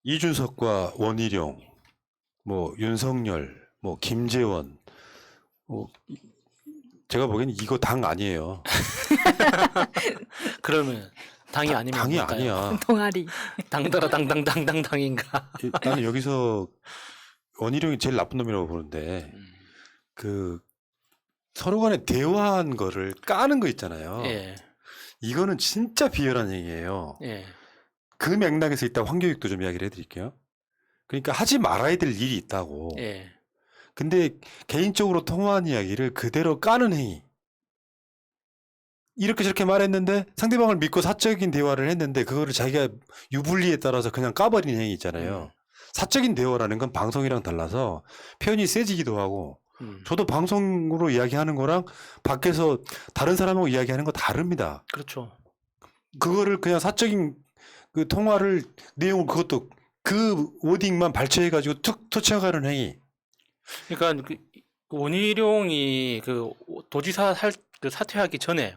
이준석과 원희룡, 뭐 윤석열, 뭐 김재원, 뭐 제가 보기엔 이거 당 아니에요. 그러면 당이 아니면 당이 뭘까요? 아니야. 동아리. 당더라 당당당당당인가? 나는 여기서 원희룡이 제일 나쁜 놈이라고 보는데 음. 그 서로 간에 대화한 거를 까는 거 있잖아요. 예, 이거는 진짜 비열한 행위예요. 예, 그 맥락에서 이따 황교익도 좀 이야기를 해드릴게요. 그러니까 하지 말아야 될 일이 있다고. 예. 근데 개인적으로 통화한 이야기를 그대로 까는 행위. 이렇게 저렇게 말했는데 상대방을 믿고 사적인 대화를 했는데 그거를 자기가 유불리에 따라서 그냥 까버리는 행위 있잖아요. 사적인 대화라는 건 방송이랑 달라서 표현이 세지기도 하고 저도 방송으로 이야기하는 거랑 밖에서 다른 사람하고 이야기하는 거 다릅니다. 그렇죠. 그거를 그냥 사적인 그 통화를 내용을 그것도 그 워딩만 발췌해가지고 툭 터쳐가는 행위. 그러니까 그 원희룡이 그 도지사 그 사퇴하기 전에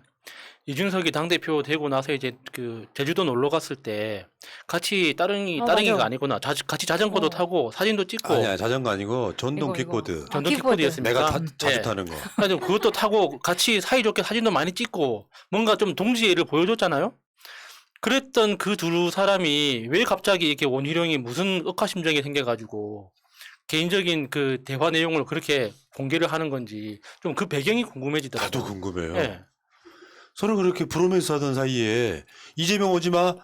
이준석이 당대표 되고 나서 이제 그 제주도 놀러 갔을 때 같이 따릉이가 맞아. 아니구나. 같이 자전거도 타고 사진도 찍고 아니야, 자전거 아니고 전동 이거. 킥보드. 전동 킥보드. 킥보드였습니까? 내가 자주 예. 타는 거. 그래서 그것도 타고 같이 사이좋게 사진도 많이 찍고 뭔가 좀 동지애를 보여줬잖아요. 그랬던 그 두 사람이 왜 갑자기 이렇게 원희룡이 무슨 억하심정이 생겨가지고 개인적인 그 대화 내용을 그렇게 공개를 하는 건지 좀 그 배경이 궁금해지더라고요. 나도 궁금해요. 예. 서로 그렇게 브로맨스 하던 사이에 이재명 오지 마.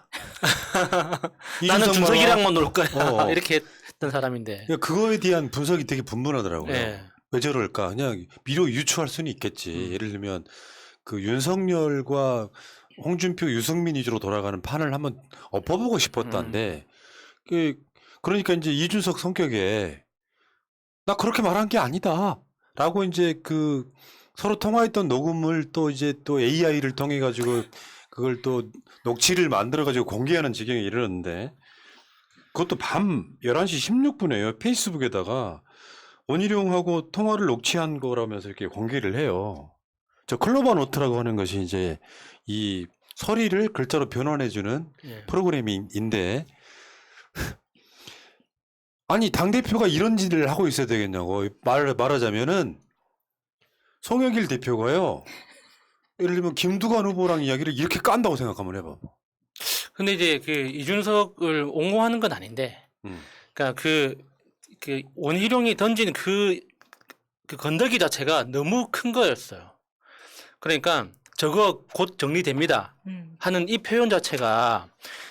나는 이준석만 준석이랑만 놀 거야. 어. 이렇게 했던 사람인데. 그러니까 그거에 대한 분석이 되게 분분하더라고요. 예. 왜 저럴까? 그냥 미로 유추할 수는 있겠지. 예를 들면 그 윤석열과 홍준표, 유승민 위주로 돌아가는 판을 한번 엎어보고 싶었다는데 그러니까 이제 이준석 성격에 나 그렇게 말한 게 아니다. 라고 이제 그 서로 통화했던 녹음을 또 이제 또 AI를 통해 가지고 그걸 또 녹취를 만들어 가지고 공개하는 지경에 이르렀는데 그것도 밤 11시 16분에요. 페이스북에다가 원희룡하고 통화를 녹취한 거라면서 이렇게 공개를 해요. 저 클로버 노트라고 하는 것이 이제 이 서리를 글자로 변환해주는 예. 프로그램인데 아니 당대표가 이런 짓을 하고 있어야 되겠냐고 말하자면은 송영길 대표가요. 예를 들면 김두관 후보랑 이야기를 이렇게 깐다고 생각 한번 해봐. 근데 이제 그 이준석을 옹호하는 건 아닌데, 음. 그러니까 그 원희룡이 던진 그 건더기 자체가 너무 큰 거였어요. 그러니까 저거 곧 정리됩니다 하는 이 표현 자체가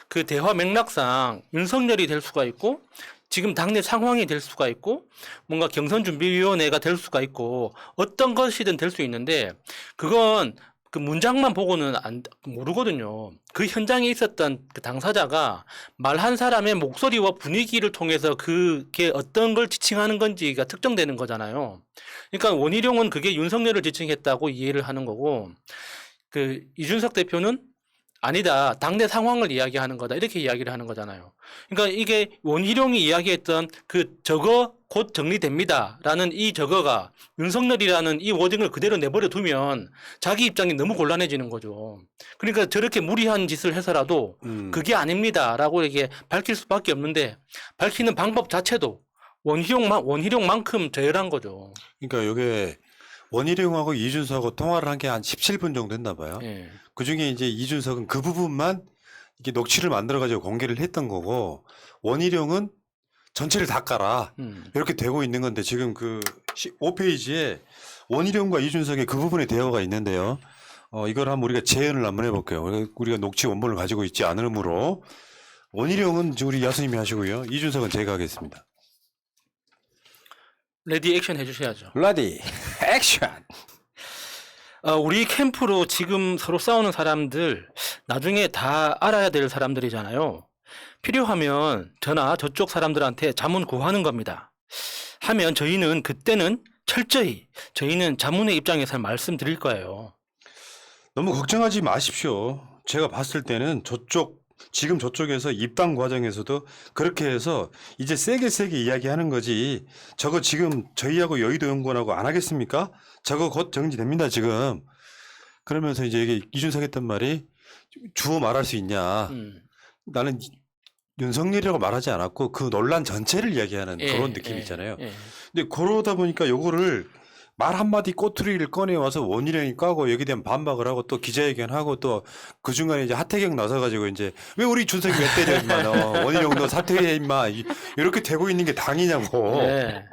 그 대화 맥락상 윤석열이 될 수가 있고 지금 당내 상황이 될 수가 있고 뭔가 경선준비위원회가 될 수가 있고 어떤 것이든 될 수 있는데 그건 그 문장만 보고는 모르거든요. 그 현장에 있었던 그 당사자가 말한 사람의 목소리와 분위기를 통해서 그게 어떤 걸 지칭하는 건지가 특정되는 거잖아요. 그러니까 원희룡은 그게 윤석열을 지칭했다고 이해를 하는 거고 그 이준석 대표는 아니다. 당내 상황을 이야기하는 거다. 이렇게 이야기를 하는 거잖아요. 그러니까 이게 원희룡이 이야기했던 그 저거 곧 정리됩니다. 라는 이 저거가 윤석열이라는 이 워딩을 그대로 내버려 두면 자기 입장이 너무 곤란해지는 거죠. 그러니까 저렇게 무리한 짓을 해서라도 그게 아닙니다. 라고 이렇게 밝힐 수밖에 없는데 밝히는 방법 자체도 원희룡만큼 저열한 거죠. 그러니까 이게 원희룡하고 이준석하고 통화를 한 게 한 17분 정도 했나 봐요. 예. 그 중에 이제 이준석은 그 부분만 이렇게 녹취를 만들어 가지고 공개를 했던 거고 원희룡은 전체를 다 깔아. 이렇게 되고 있는 건데 지금 그 5페이지에 원희룡과 이준석의 그 부분의 대화가 있는데요. 이걸 한번 우리가 재연을 한번 해볼게요. 우리가 녹취 원본을 가지고 있지 않으므로 원희룡은 우리 야수님이 하시고요. 이준석은 제가 하겠습니다. 레디 액션 해주셔야죠. 레디 액션. 우리 캠프로 지금 서로 싸우는 사람들 나중에 다 알아야 될 사람들이잖아요. 필요하면 저나 저쪽 사람들한테 자문 구하는 겁니다. 하면 저희는 그때는 철저히 저희는 자문의 입장에서 말씀드릴 거예요. 너무 걱정하지 마십시오. 제가 봤을 때는 지금 저쪽에서 입당 과정에서도 그렇게 해서 이제 세게 이야기하는 거지. 저거 지금 저희하고 여의도 연구원하고 안 하겠습니까? 저거 곧 정지됩니다, 지금. 그러면서 이제 이게 이준석 했던 말이 주어 말할 수 있냐. 나는 윤석열이라고 말하지 않았고 그 논란 전체를 이야기하는 예, 그런 느낌이 예, 있잖아요. 예. 근데 그러다 보니까 요거를 말 한마디 꼬투리를 꺼내와서 원희룡이 까고 여기에 대한 반박을 하고 또 기자회견하고 또 그 중간에 이제 하태경 나서가지고 이제 왜 우리 준석이 왜 때려 임마 너 원희룡 너 사퇴해 임마 이렇게 되고 있는 게 당이냐고. 예.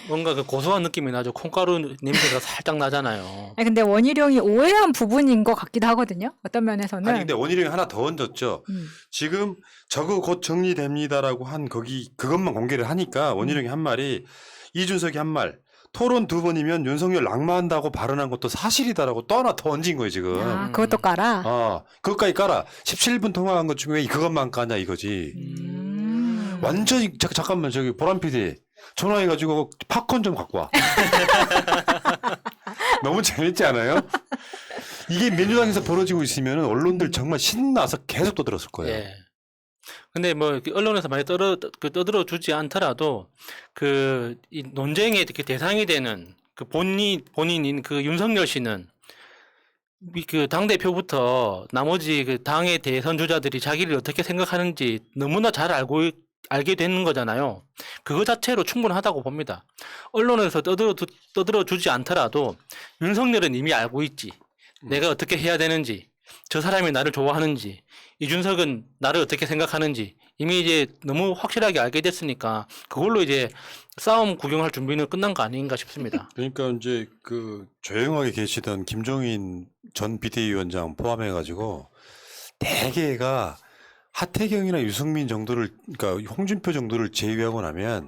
뭔가 그 고소한 느낌이 나죠. 콩가루 냄새가 살짝 나잖아요. 아니, 근데 원희룡이 오해한 부분인 것 같기도 하거든요. 어떤 면에서는. 아니 근데 원희룡이 하나 더 얹었죠. 지금 저거 곧 정리됩니다라고 한 그것만 공개를 하니까 원희룡이 한 말이 이준석이 한 말 토론 2번이면 윤석열 낙마한다고 발언한 것도 사실이다라고 또 하나 더 얹은 거예요 지금. 아, 그것도 깔아. 그것까지 깔아. 17분 통화한 것 중에 왜 그것만 까냐 이거지. 완전히 잠깐만 저기 보람 PD 전화해가지고 팝콘 좀 갖고 와. 너무 재밌지 않아요? 이게 민주당에서 벌어지고 있으면 언론들 정말 신나서 계속 떠들었을 거예요. 예. 근데 뭐 이렇게 언론에서 많이 떠들어 주지 않더라도 이 논쟁의 이렇게 대상이 되는 그 본인인 그 윤석열 씨는 그 당대표부터 나머지 그 당의 대선 주자들이 자기를 어떻게 생각하는지 너무나 잘 알게 되는 거잖아요. 그거 자체로 충분하다고 봅니다. 언론에서 떠들어 주지 않더라도 윤석열은 이미 알고 있지. 내가 어떻게 해야 되는지, 저 사람이 나를 좋아하는지, 이준석은 나를 어떻게 생각하는지 이미 이제 너무 확실하게 알게 됐으니까 그걸로 이제 싸움 구경할 준비는 끝난 거 아닌가 싶습니다. 그러니까 이제 그 조용하게 계시던 김종인 전 비대위원장 포함해가지고 대개가 하태경이나 유승민 정도를 그러니까 홍준표 정도를 제외하고 나면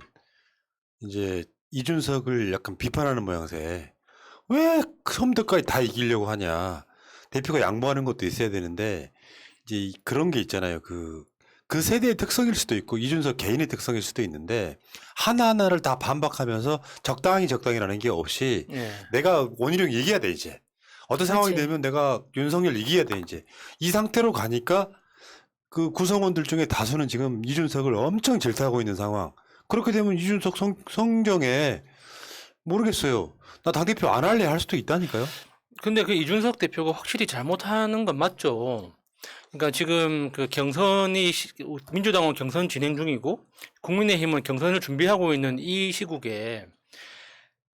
이제 이준석을 약간 비판하는 모양새. 왜 처음부터까지 다 이기려고 하냐. 대표가 양보하는 것도 있어야 되는데 이제 그런 게 있잖아요. 그 세대의 특성일 수도 있고 이준석 개인의 특성일 수도 있는데 하나하나를 다 반박하면서 적당히라는 게 없이 예. 내가 원희룡 이겨야 돼 이제. 어떤 상황이 그렇지. 되면 내가 윤석열 이겨야 돼 이제. 이 상태로 가니까 그 구성원들 중에 다수는 지금 이준석을 엄청 질타하고 있는 상황. 그렇게 되면 이준석 성정에 모르겠어요. 나 당대표 안 할래 할 수도 있다니까요. 근데 그 이준석 대표가 확실히 잘못하는 건 맞죠. 그러니까 지금 그 민주당은 경선 진행 중이고 국민의힘은 경선을 준비하고 있는 이 시국에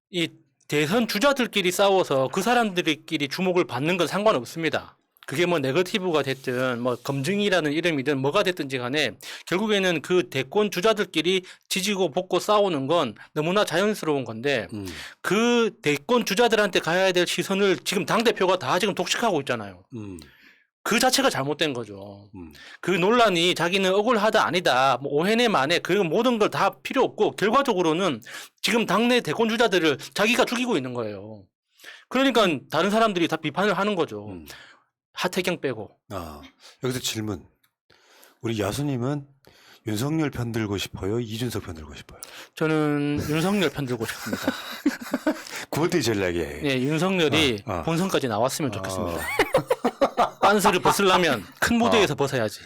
이 대선 주자들끼리 싸워서 그 사람들끼리 주목을 받는 건 상관없습니다. 그게 뭐 네거티브가 됐든 뭐 검증이라는 이름이든 뭐가 됐든지 간에 결국에는 그 대권 주자들끼리 지지고 볶고 싸우는 건 너무나 자연스러운 건데 그 대권 주자들한테 가야 될 시선을 지금 당대표가 다 지금 독식하고 있잖아요. 그 자체가 잘못된 거죠. 그 논란이 자기는 억울하다 아니다 뭐 오해네 마네 그 모든 걸 다 필요 없고 결과적으로는 지금 당내 대권 주자들을 자기가 죽이고 있는 거예요. 그러니까 다른 사람들이 다 비판을 하는 거죠. 하태경 빼고. 여기서 질문. 우리 야수님은 윤석열 편 들고 싶어요? 이준석 편 들고 싶어요? 저는 윤석열 편 들고 싶습니다. 그것도 제일 나게. 네, 윤석열이 본선까지 나왔으면 좋겠습니다. 빤스를 벗으려면 큰 무대에서 벗어야지.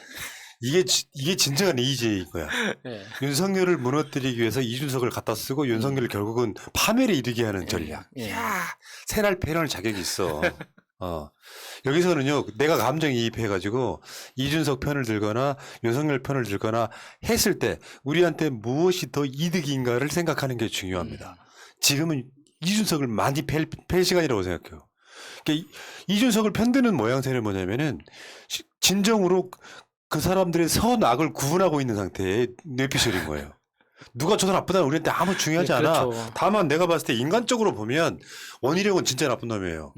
이게 진정한 EJ인 거야. 네. 윤석열을 무너뜨리기 위해서 이준석을 갖다 쓰고 윤석열을 결국은 파멸에 이르게 하는 전략. 예. 이야, 새날 패널 자격이 있어. 여기서는요, 내가 감정이입해가지고 이준석 편을 들거나 윤석열 편을 들거나 했을 때 우리한테 무엇이 더 이득인가를 생각하는 게 중요합니다. 지금은 이준석을 많이 팰 시간이라고 생각해요. 그러니까 이준석을 편드는 모양새는 뭐냐면은 진정으로 그 사람들의 선악을 구분하고 있는 상태의 뇌피셜인 거예요. 누가 저 사람 나쁘다는 우리한테 아무 중요하지 네, 않아. 그렇죠. 다만 내가 봤을 때 인간적으로 보면 원희룡은 진짜 나쁜 놈이에요.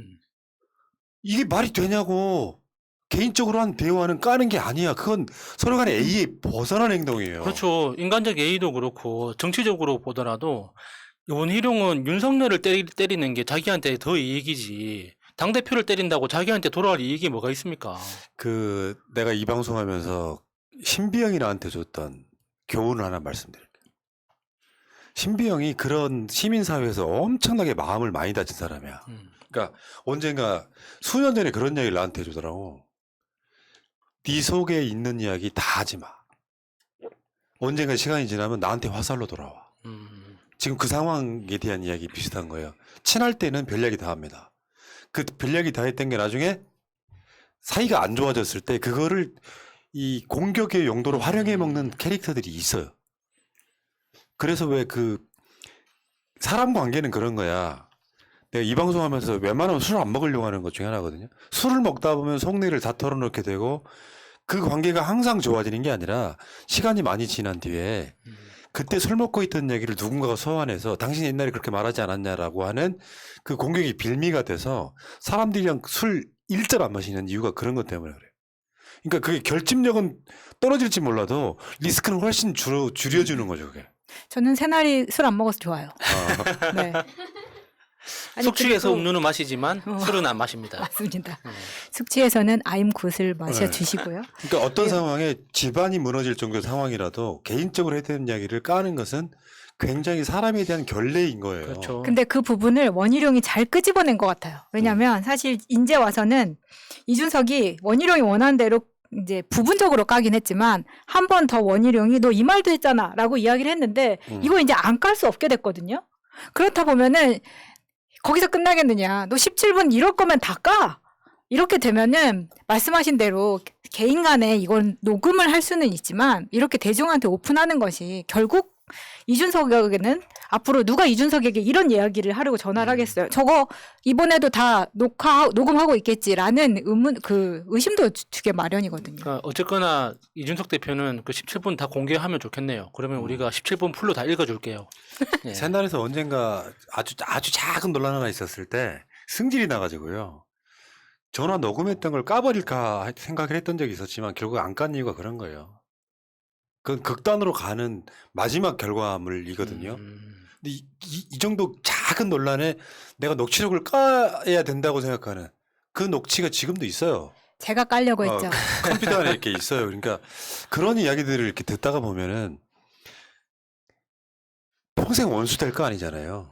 이게 말이 되냐고. 개인적으로 한 대화는 까는 게 아니야. 그건 서로 간의 A에 벗어난 행동이에요. 그렇죠. 인간적 예의도 그렇고 정치적으로 보더라도 원희룡은 윤석열을 때리는 게 자기한테 더 이익이지. 당대표를 때린다고 자기한테 돌아올 이익이 뭐가 있습니까? 내가 이 방송하면서 신비영이 나한테 줬던 교훈을 하나 말씀드릴게요. 신비영이 그런 시민사회에서 엄청나게 마음을 많이 다친 사람이야. 그러니까 언젠가 수년 전에 그런 이야기를 나한테 해주더라고. 네 속에 있는 이야기 다 하지 마. 언젠가 시간이 지나면 나한테 화살로 돌아와. 지금 그 상황에 대한 이야기 비슷한 거예요. 친할 때는 별 이야기 다 합니다. 그 별 이야기 다 했던 게 나중에 사이가 안 좋아졌을 때 그거를 이 공격의 용도로 활용해 먹는 캐릭터들이 있어요. 그래서 왜 그 사람 관계는 그런 거야. 내가 이 방송하면서 웬만하면 술 안 먹으려고 하는 것 중에 하나거든요. 술을 먹다 보면 속내를 다 털어놓게 되고 그 관계가 항상 좋아지는 게 아니라 시간이 많이 지난 뒤에 그때 술 먹고 있던 얘기를 누군가가 소환해서 당신이 옛날에 그렇게 말하지 않았냐라고 하는 그 공격이 빌미가 돼서 사람들이랑 술 일절 안 마시는 이유가 그런 것 때문에 그래요. 그러니까 그게 결집력은 떨어질지 몰라도 리스크는 훨씬 줄여주는 거죠, 그게. 저는 새날이 술 안 먹어서 좋아요. 네. 아니, 숙취해서 그리고- 음료는 마시지만 술은 안 마십니다. 맞습니다. 숙취에서는 아임굿을 마셔 네. 주시고요. 그러니까 어떤 네. 상황에 집안이 무너질 정도의 상황이라도 개인적으로 해야 되는 이야기를 까는 것은 굉장히 사람에 대한 결례인 거예요. 그렇죠. 근데 그 부분을 원희룡이 잘 끄집어낸 것 같아요. 왜냐하면 사실 이제 와서는 이준석이 원희룡이 원하는 대로 이제 부분적으로 까긴 했지만 한 번 더 원희룡이 너 이 말도 했잖아라고 이야기를 했는데 이거 이제 안 깔 수 없게 됐거든요. 그렇다 보면은 거기서 끝나겠느냐. 너 17분 이럴 거면 다 까. 이렇게 되면은 말씀하신 대로 개인 간에 이건 녹음을 할 수는 있지만 이렇게 대중한테 오픈하는 것이 결국 이준석에게는 앞으로 누가 이준석에게 이런 이야기를 하려고 전화를 하겠어요. 저거 이번에도 다 녹음하고 있겠지라는 의심도 주게 마련이거든요. 그러니까 어쨌거나 이준석 대표는 그 17분 다 공개하면 좋겠네요. 그러면 우리가 17분 풀로 다 읽어줄게요. 예. 새날에서 언젠가 아주 작은 논란 하나 있었을 때 승질이 나가지고요. 전화 녹음했던 걸 까버릴까 생각을 했던 적이 있었지만 결국 안 깐 이유가 그런 거예요. 그건 극단으로 가는 마지막 결과물이거든요. 근데 이 정도 작은 논란에 내가 녹취록을 까야 된다고 생각하는 그 녹취가 지금도 있어요. 제가 깔려고 했죠. 컴퓨터 안에 이렇게 있어요. 그러니까 그런 이야기들을 이렇게 듣다가 보면은 평생 원수 될 거 아니잖아요.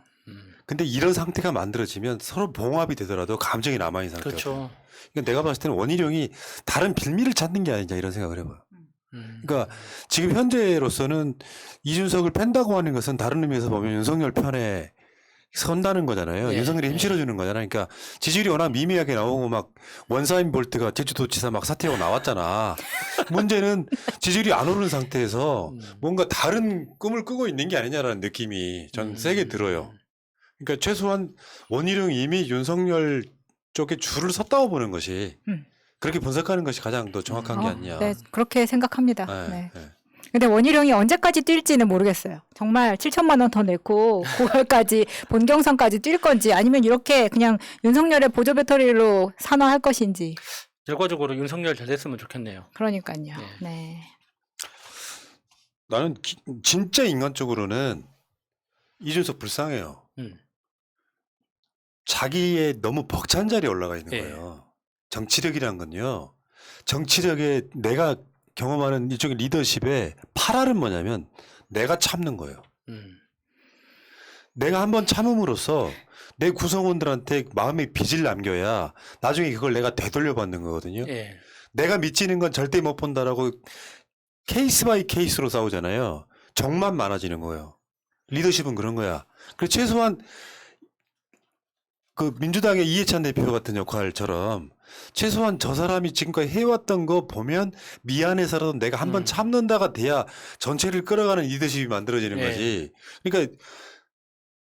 근데 이런 상태가 만들어지면 서로 봉합이 되더라도 감정이 남아있는 상태가 그렇죠. 돼요. 그러니까 내가 봤을 때는 원희룡이 다른 빌미를 찾는 게 아니냐 이런 생각을 해봐요. 그러니까 지금 현재로서는 이준석을 팬다고 하는 것은 다른 의미에서 보면 윤석열 편에 선다는 거잖아요. 예, 윤석열이 예. 힘실어주는 거잖아요. 그러니까 지지율이 워낙 미미하게 나오고 막 원사인 볼트가 제주도지사 막 사퇴하고 나왔잖아. 문제는 지지율이 안 오르는 상태에서 뭔가 다른 꿈을 꾸고 있는 게 아니냐라는 느낌이 전 세게 들어요. 그러니까 최소한 원희룡이 이미 윤석열 쪽에 줄을 섰다고 보는 것이 그렇게 분석하는 것이 가장 더 정확한 게 아니냐. 네, 그렇게 생각합니다. 네, 네. 네. 근데 원희룡이 언제까지 뛸지는 모르겠어요. 정말 7천만 원 더 내고 9월까지 본경선까지 뛸 건지 아니면 이렇게 그냥 윤석열의 보조 배터리로 산화할 것인지. 결과적으로 윤석열 잘 됐으면 좋겠네요. 그러니까요. 네. 네. 나는 진짜 인간적으로는 이준석 불쌍해요. 자기의 너무 벅찬 자리에 올라가 있는 예. 거예요. 정치력이란 건요. 정치력에 내가 경험하는 일종의 리더십의 8알은 뭐냐면 내가 참는 거예요. 내가 한번 참음으로써 내 구성원들한테 마음의 빚을 남겨야 나중에 그걸 내가 되돌려 받는 거거든요. 예. 내가 미치는 건 절대 못 본다라고 케이스 바이 케이스로 싸우잖아요. 정만 많아지는 거예요. 리더십은 그런 거야. 그래서 최소한 그 민주당의 이해찬 대표 같은 역할처럼 최소한 저 사람이 지금까지 해왔던 거 보면 미안해서라도 내가 한번 참는다가 돼야 전체를 끌어가는 리더십이 만들어지는 예. 거지. 그러니까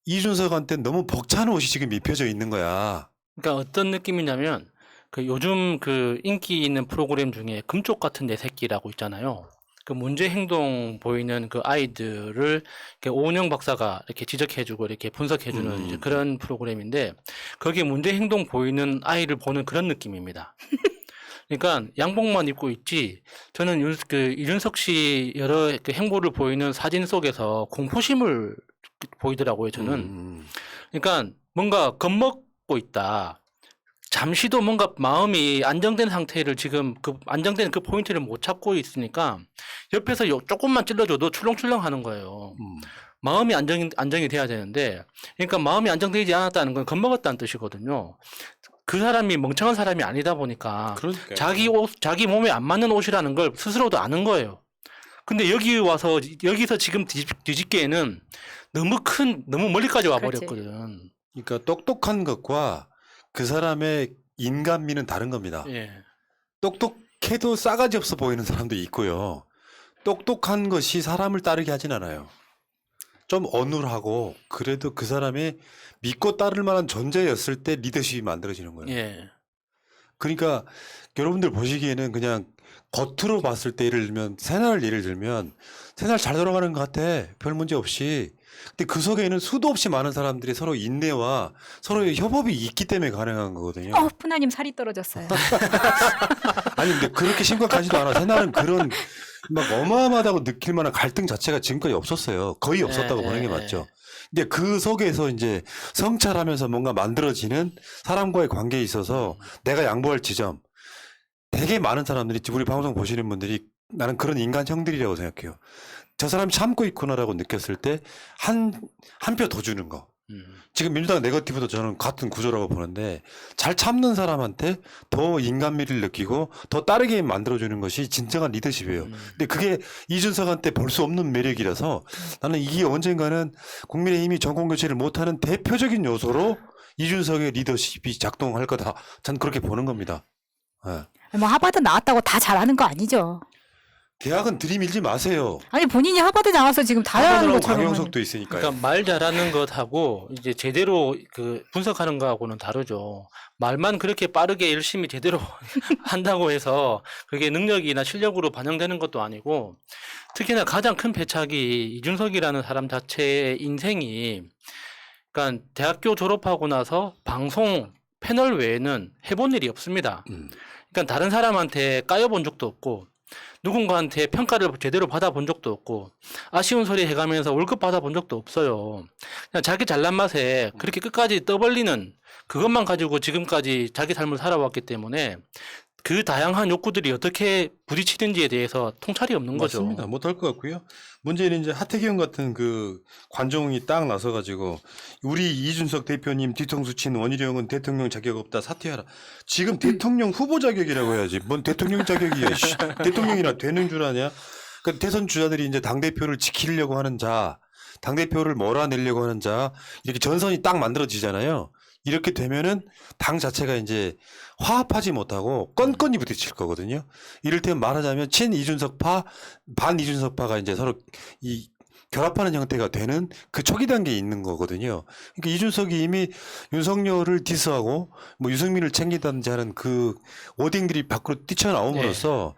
이준석한테 너무 벅찬 옷이 지금 입혀져 있는 거야. 그러니까 어떤 느낌이냐면 그 요즘 그 인기 있는 프로그램 중에 금쪽 같은 내 새끼라고 있잖아요. 그 문제 행동 보이는 그 아이들을 이렇게 오은영 박사가 이렇게 지적해주고 이렇게 분석해주는 이제 그런 프로그램인데 거기에 문제 행동 보이는 아이를 보는 그런 느낌입니다. 그러니까 양복만 입고 있지 저는 이준석 씨 여러 그 행보를 보이는 사진 속에서 공포심을 보이더라고요. 저는. 그러니까 뭔가 겁먹고 있다. 잠시도 뭔가 마음이 안정된 상태를 지금 그 안정된 그 포인트를 못 찾고 있으니까 옆에서 조금만 찔러줘도 출렁출렁 하는 거예요. 마음이 안정이 돼야 되는데 그러니까 마음이 안정되지 않았다는 건 겁먹었다는 뜻이거든요. 그 사람이 멍청한 사람이 아니다 보니까 그러니까요. 자기 몸에 안 맞는 옷이라는 걸 스스로도 아는 거예요. 근데 여기서 지금 뒤집기에는 너무 멀리까지 와버렸거든. 그러니까 똑똑한 것과 그 사람의 인간미는 다른 겁니다. 예. 착해도 싸가지 없어 보이는 사람도 있고요. 똑똑한 것이 사람을 따르게 하진 않아요. 좀 어눌하고 그래도 그 사람이 믿고 따를 만한 존재였을 때 리더십이 만들어지는 거예요. 예. 그러니까 여러분들 보시기에는 그냥 겉으로 봤을 때 예를 들면 새날 예를 들면 새날 잘 돌아가는 것 같아. 별 문제 없이. 근데 그 속에는 수도 없이 많은 사람들이 서로 인내와 서로의 협업이 있기 때문에 가능한 거거든요. 푸나님 살이 떨어졌어요. 아니 근데 그렇게 심각하지도 않아. 새날은 그런 막 어마어마하다고 느낄 만한 갈등 자체가 지금까지 없었어요. 거의 없었다고 보는 게 맞죠. 근데 그 속에서 이제 성찰하면서 뭔가 만들어지는 사람과의 관계에 있어서 내가 양보할 지점 되게 많은 사람들이 우리 방송 보시는 분들이 나는 그런 인간형들이라고 생각해요. 저 사람이 참고 있구나라고 느꼈을 때 한 표 더 주는 거. 지금 민주당 네거티브도 저는 같은 구조라고 보는데 잘 참는 사람한테 더 인간미를 느끼고 더 따르게 만들어주는 것이 진정한 리더십이에요. 근데 그게 이준석한테 볼 수 없는 매력이라서 나는 이게 언젠가는 국민의힘이 정권교체를 못하는 대표적인 요소로 이준석의 리더십이 작동할 거다. 전 그렇게 보는 겁니다. 네. 뭐 하버드 나왔다고 다 잘하는 거 아니죠. 대학은 들이밀지 마세요. 아니 본인이 하버드 나와서 지금 다 잘하는 하버드라고 것처럼. 강영석도 있으니까요. 그러니까 말 잘하는 것하고 이제 제대로 그 분석하는 거하고는 다르죠. 말만 그렇게 빠르게 열심히 제대로 한다고 해서 그게 능력이나 실력으로 반영되는 것도 아니고 특히나 가장 큰 패착이 이준석이라는 사람 자체의 인생이 그러니까 대학교 졸업하고 나서 방송 패널 외에는 해본 일이 없습니다. 그러니까 다른 사람한테 까여본 적도 없고 누군가한테 평가를 제대로 받아본 적도 없고 아쉬운 소리 해가면서 월급 받아본 적도 없어요. 그냥 자기 잘난 맛에 그렇게 끝까지 떠벌리는 그것만 가지고 지금까지 자기 삶을 살아왔기 때문에 그 다양한 욕구들이 어떻게 부딪히는지에 대해서 통찰이 없는 거죠. 맞습니다. 못할 것 같고요. 문제는 이제 하태경 같은 그 관종이 딱 나서가지고 우리 이준석 대표님 뒤통수 친 원희룡은 대통령 자격 없다 사퇴하라. 지금 대통령 후보 자격이라고 해야지. 뭔 대통령 자격이야. 대통령이나 되는 줄 아냐? 그 대선 주자들이 이제 당 대표를 지키려고 하는 자, 당 대표를 몰아내려고 하는 자 이렇게 전선이 딱 만들어지잖아요. 이렇게 되면은 당 자체가 이제 화합하지 못하고 건건이 부딪힐 거거든요. 이를테면 말하자면 친 이준석파, 반 이준석파가 이제 서로 이 결합하는 형태가 되는 그 초기 단계에 있는 거거든요. 그러니까 이준석이 이미 윤석열을 디스하고 뭐 유승민을 챙기다든지 하는 그 워딩들이 밖으로 뛰쳐나옴으로써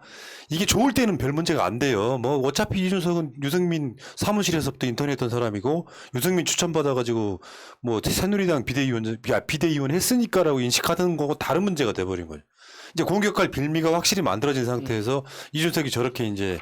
이게 좋을 때는 별 문제가 안 돼요. 뭐 어차피 이준석은 유승민 사무실에서부터 인턴했던 사람이고 유승민 추천받아가지고 뭐 새누리당 비대위원 했으니까라고 인식하던 거고 다른 문제가 돼버린 거예요. 이제 공격할 빌미가 확실히 만들어진 상태에서 이준석이 저렇게 이제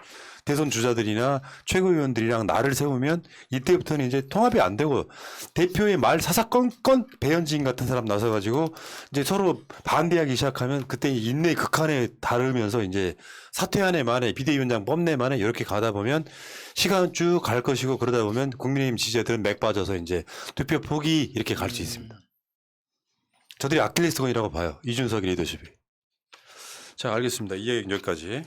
대선 주자들이나 최고위원들이랑 나를 세우면 이때부터는 이제 통합이 안 되고 대표의 말 사사건건 배현진 같은 사람 나서가지고 이제 서로 반대하기 시작하면 그때 인내 극한에 다르면서 이제 사퇴하네 만에 비대위원장 뽐내 만에 이렇게 가다 보면 시간 쭉 갈 것이고 그러다 보면 국민의힘 지지자들은 맥 빠져서 이제 투표 포기 이렇게 갈 수 있습니다. 저들이 아킬레스건이라고 봐요. 이준석의 리더십이. 자, 알겠습니다. 이 얘기는 여기까지.